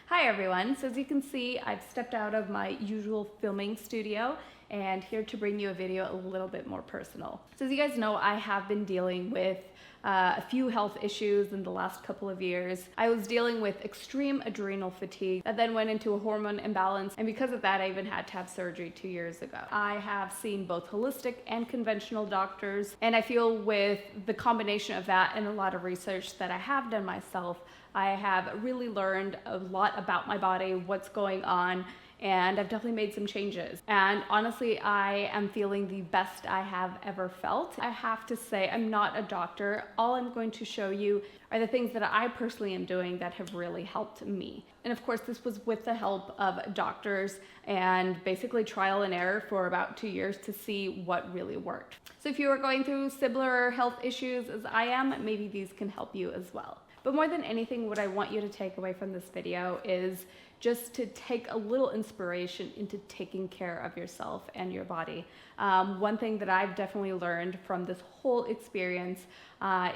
Hi everyone, so as you can see, I've stepped out of my usual filming studio and here to bring you a video a little bit more personal. So as you guys know, I have been dealing with a few health issues in the last couple of years. I was dealing with extreme adrenal fatigue that then went into a hormone imbalance, and because of that I even had to have surgery 2 years ago. I have seen both holistic and conventional doctors, and I feel with the combination of that and a lot of research that I have done myself, I have really learned a lot about my body, what's going on, and I've definitely made some changes. And honestly, I am feeling the best I have ever felt. I have to say, I'm not a doctor. All I'm going to show you are the things that I personally am doing that have really helped me. And of course, this was with the help of doctors and basically trial and error for about 2 years to see what really worked. So if you are going through similar health issues as I am, maybe these can help you as well. But more than anything, what I want you to take away from this video is just to take a little inspiration into taking care of yourself and your body. One thing that I've definitely learned from this whole experience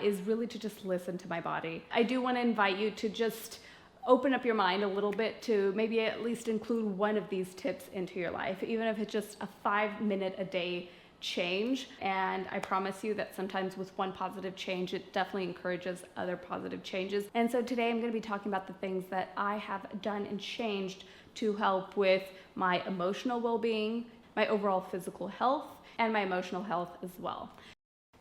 is really to just listen to my body. I do want to invite you to just open up your mind a little bit to maybe at least include one of these tips into your life, even if it's just a 5-minute a day change. And I promise you that sometimes with one positive change, it definitely encourages other positive changes. And so today I'm going to be talking about the things that I have done and changed to help with my emotional well-being, my overall physical health, and my emotional health as well.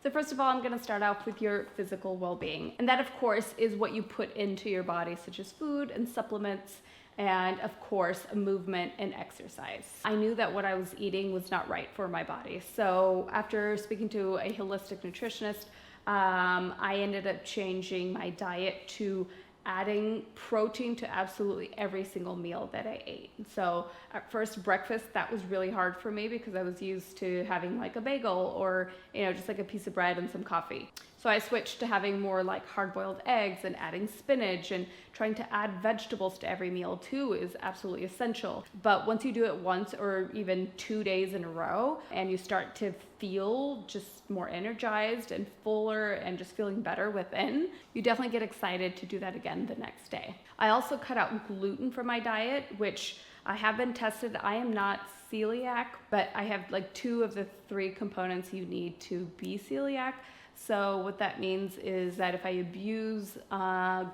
So first of all, I'm going to start off with your physical well-being. And that, of course, is what you put into your body, such as food and supplements, and of course, movement and exercise. I knew that what I was eating was not right for my body. So after speaking to a holistic nutritionist, I ended up changing my diet to adding protein to absolutely every single meal that I ate. So at first, breakfast, that was really hard for me because I was used to having like a bagel or, just like a piece of bread and some coffee. So I switched to having more like hard-boiled eggs and adding spinach, and trying to add vegetables to every meal too is absolutely essential. But once you do it once or even 2 days in a row and you start to feel just more energized and fuller and just feeling better within, you definitely get excited to do that again the next day. I also cut out gluten from my diet, which I have been tested. I am not celiac, but I have like 2 of the 3 components you need to be celiac. So what that means is that if I abuse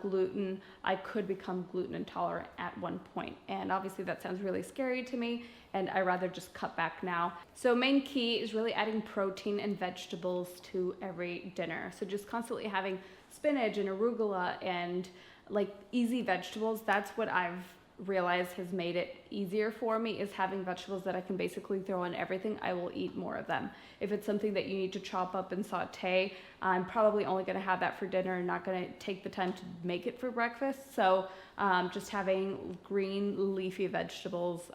gluten, I could become gluten intolerant at one point. And obviously that sounds really scary to me, and I rather just cut back now. So main key is really adding protein and vegetables to every dinner. So just constantly having spinach and arugula and like easy vegetables. That's what I've realized has made it easier for me, is having vegetables that I can basically throw in everything. I will eat more of them. If it's something that you need to chop up and saute, I'm probably only going to have that for dinner and not going to take the time to make it for breakfast. So just having green leafy vegetables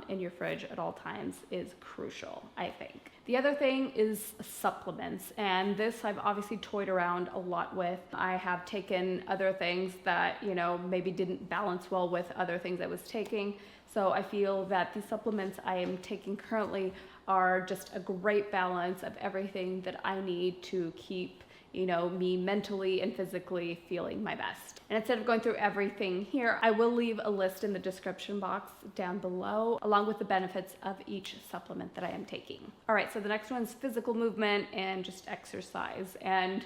in your fridge at all times is crucial, I think. The other thing is supplements, and this I've obviously toyed around a lot with. I have taken other things that, maybe didn't balance well with other things I was taking. So I feel that the supplements I am taking currently are just a great balance of everything that I need to keep me mentally and physically feeling my best. And instead of going through everything here, I will leave a list in the description box down below, along with the benefits of each supplement that I am taking. All right, so the next one is physical movement and just exercise. And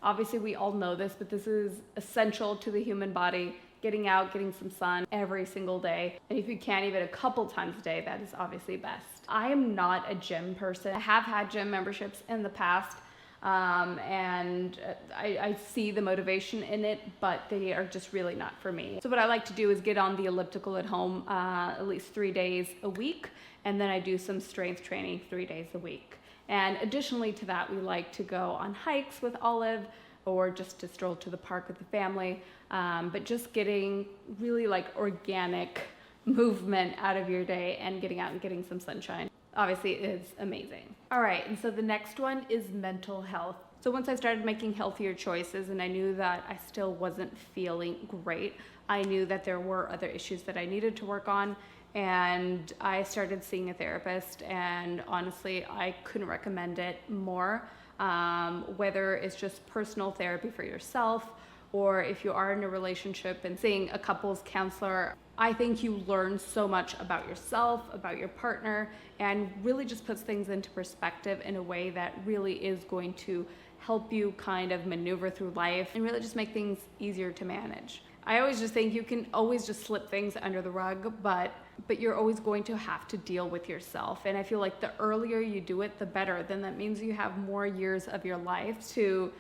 obviously we all know this, but this is essential to the human body. Getting out, getting some sun every single day. And if you can't, even a couple times a day, that is obviously best. I am not a gym person. I have had gym memberships in the past, and I see the motivation in it, but they are just really not for me. So what I like to do is get on the elliptical at home at least 3 days a week, and then I do some strength training 3 days a week. And additionally to that, we like to go on hikes with Olive, or just to stroll to the park with the family, but just getting really like organic movement out of your day and getting out and getting some sunshine obviously is amazing. All right, and so the next one is mental health. So once I started making healthier choices and I knew that I still wasn't feeling great, I knew that there were other issues that I needed to work on, and I started seeing a therapist, and honestly, I couldn't recommend it more. Whether it's just personal therapy for yourself, or if you are in a relationship and seeing a couples counselor, I think you learn so much about yourself, about your partner, and really just puts things into perspective in a way that really is going to help you kind of maneuver through life and really just make things easier to manage. I always just think you can always just slip things under the rug, but you're always going to have to deal with yourself. And I feel like the earlier you do it, the better. Then that means you have more years of your life to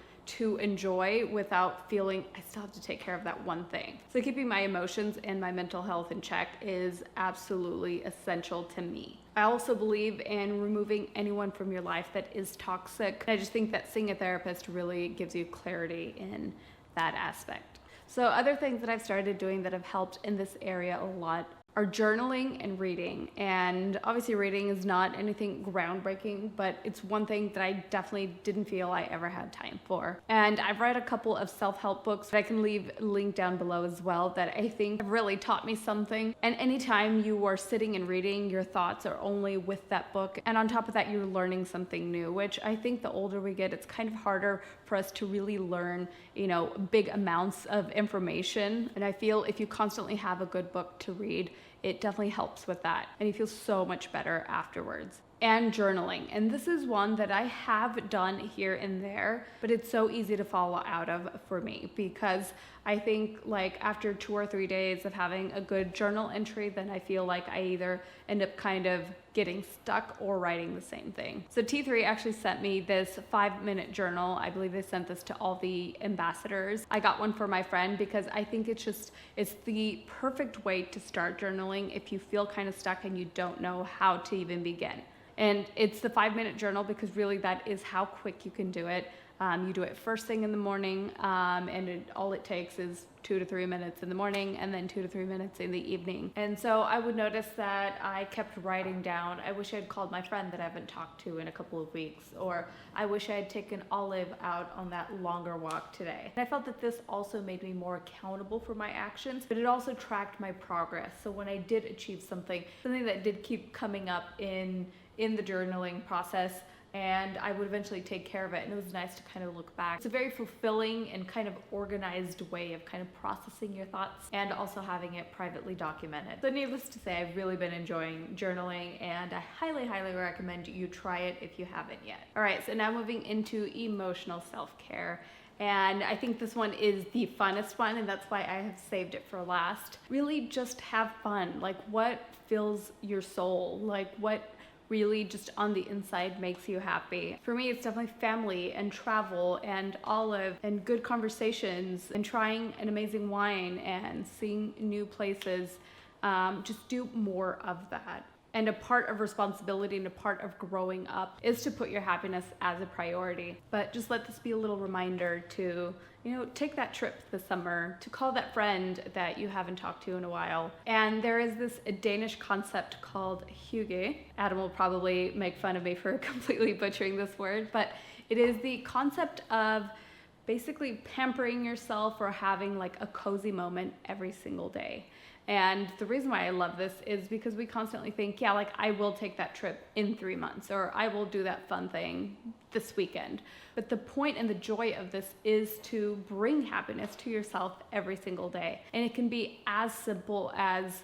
enjoy without feeling I still have to take care of that one thing. So keeping my emotions and my mental health in check is absolutely essential to me. I also believe in removing anyone from your life that is toxic. I just think that seeing a therapist really gives you clarity in that aspect. So other things that I've started doing that have helped in this area a lot are journaling and reading. And obviously reading is not anything groundbreaking, but it's one thing that I definitely didn't feel I ever had time for. And I've read a couple of self-help books that I can leave a link down below as well that I think have really taught me something. And anytime you are sitting and reading, your thoughts are only with that book. And on top of that, you're learning something new, which I think the older we get, it's kind of harder for us to really learn, big amounts of information. And I feel if you constantly have a good book to read, it definitely helps with that. And you feel so much better afterwards. And journaling. And this is one that I have done here and there, but it's so easy to fall out of for me because I think like after 2 or 3 days of having a good journal entry, then I feel like I either end up kind of getting stuck or writing the same thing. So T3 actually sent me this 5-minute journal. I believe they sent this to all the ambassadors. I got one for my friend because I think it's the perfect way to start journaling if you feel kind of stuck and you don't know how to even begin. And it's the 5-minute journal because really that is how quick you can do it. You do it first thing in the morning, and all it takes is 2 to 3 minutes in the morning and then 2 to 3 minutes in the evening. And so I would notice that I kept writing down, I wish I had called my friend that I haven't talked to in a couple of weeks, or I wish I had taken Olive out on that longer walk today. And I felt that this also made me more accountable for my actions, but it also tracked my progress. So when I did achieve something that did keep coming up in the journaling process, and I would eventually take care of it. And it was nice to kind of look back. It's a very fulfilling and kind of organized way of kind of processing your thoughts and also having it privately documented. So needless to say, I've really been enjoying journaling and I highly, highly recommend you try it if you haven't yet. All right, so now moving into emotional self-care. And I think this one is the funnest one, and that's why I have saved it for last. Really just have fun. Like what fills your soul? Like what really just on the inside makes you happy. For me, it's definitely family and travel and Olive and good conversations and trying an amazing wine and seeing new places. Just do more of that. And a part of responsibility and a part of growing up is to put your happiness as a priority. But just let this be a little reminder to, take that trip this summer, to call that friend that you haven't talked to in a while. And there is this Danish concept called hygge. Adam will probably make fun of me for completely butchering this word, but it is the concept of basically pampering yourself or having like a cozy moment every single day. And the reason why I love this is because we constantly think, yeah, like I will take that trip in 3 months, or I will do that fun thing this weekend. But the point and the joy of this is to bring happiness to yourself every single day. And it can be as simple as,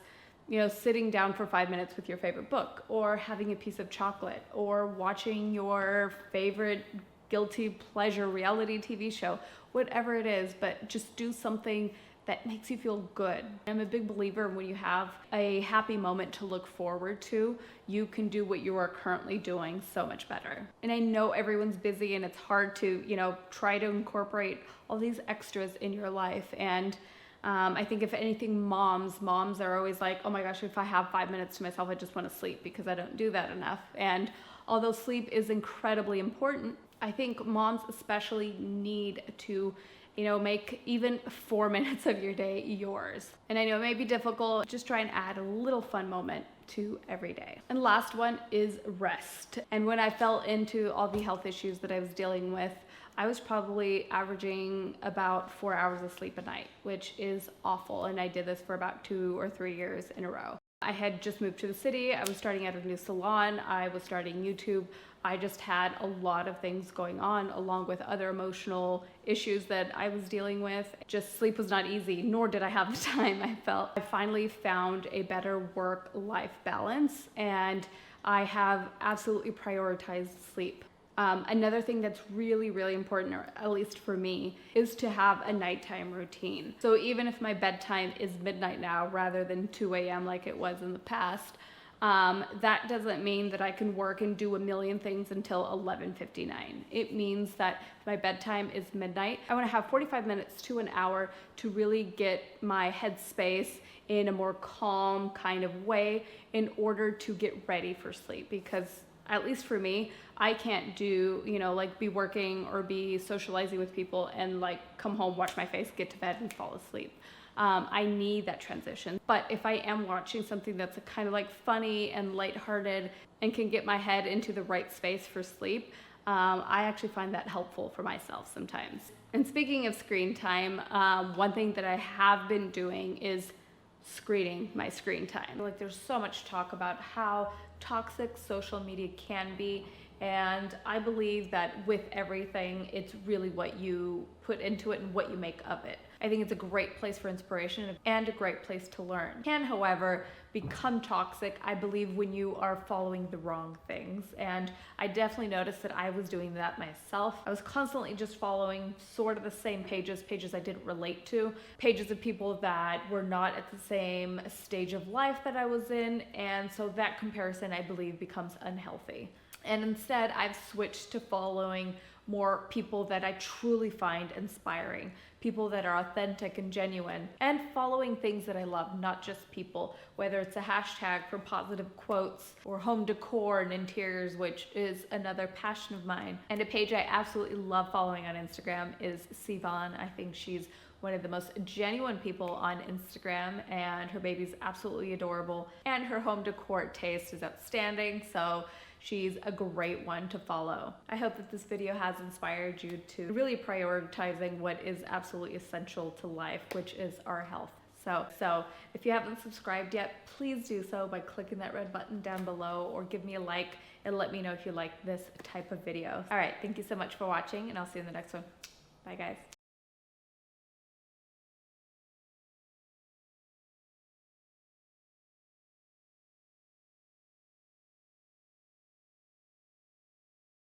sitting down for 5 minutes with your favorite book, or having a piece of chocolate, or watching your favorite guilty pleasure reality TV show, whatever it is, but just do something that makes you feel good. I'm a big believer when you have a happy moment to look forward to, you can do what you are currently doing so much better. And I know everyone's busy and it's hard to, try to incorporate all these extras in your life. And I think if anything, moms are always like, oh my gosh, if I have 5 minutes to myself, I just want to sleep because I don't do that enough. And although sleep is incredibly important, I think moms especially need to make even 4 minutes of your day yours. And I know it may be difficult, just try and add a little fun moment to every day. And last one is rest. And when I fell into all the health issues that I was dealing with, I was probably averaging about 4 hours of sleep a night, which is awful. And I did this for about 2 or 3 years in a row. I had just moved to the city. I was starting at a new salon. I was starting YouTube. I just had a lot of things going on, along with other emotional issues that I was dealing with. Just sleep was not easy, nor did I have the time, I felt. I finally found a better work-life balance, and I have absolutely prioritized sleep. Another thing that's really, really important, or at least for me, is to have a nighttime routine. So even if my bedtime is midnight now rather than 2 a.m. like it was in the past, that doesn't mean that I can work and do a million things until 11:59. It means that if my bedtime is midnight, I want to have 45 minutes to an hour to really get my headspace in a more calm kind of way in order to get ready for sleep. Because at least for me, I can't do, like be working or be socializing with people and like come home, wash my face, get to bed and fall asleep. I need that transition. But if I am watching something that's kind of like funny and lighthearted and can get my head into the right space for sleep, I actually find that helpful for myself sometimes. And speaking of screen time, one thing that I have been doing is screening my screen time. Like, there's so much talk about how toxic social media can be, and I believe that with everything, it's really what you put into it and what you make of it. I think it's a great place for inspiration and a great place to learn. It can, however, become toxic, I believe, when you are following the wrong things. And I definitely noticed that I was doing that myself. I was constantly just following sort of the same pages I didn't relate to, pages of people that were not at the same stage of life that I was in. And so that comparison, I believe, becomes unhealthy. And instead, I've switched to following more people that I truly find inspiring, people that are authentic and genuine, and following things that I love, not just people, whether it's a hashtag for positive quotes or home decor and interiors, which is another passion of mine. And a page I absolutely love following on Instagram is Sivan. I think she's one of the most genuine people on Instagram, and her baby's absolutely adorable, and her home decor taste is outstanding, so she's a great one to follow. I hope that this video has inspired you to really prioritizing what is absolutely essential to life, which is our health. So if you haven't subscribed yet, please do so by clicking that red button down below, or give me a like and let me know if you like this type of video. All right, thank you so much for watching, and I'll see you in the next one. Bye, guys.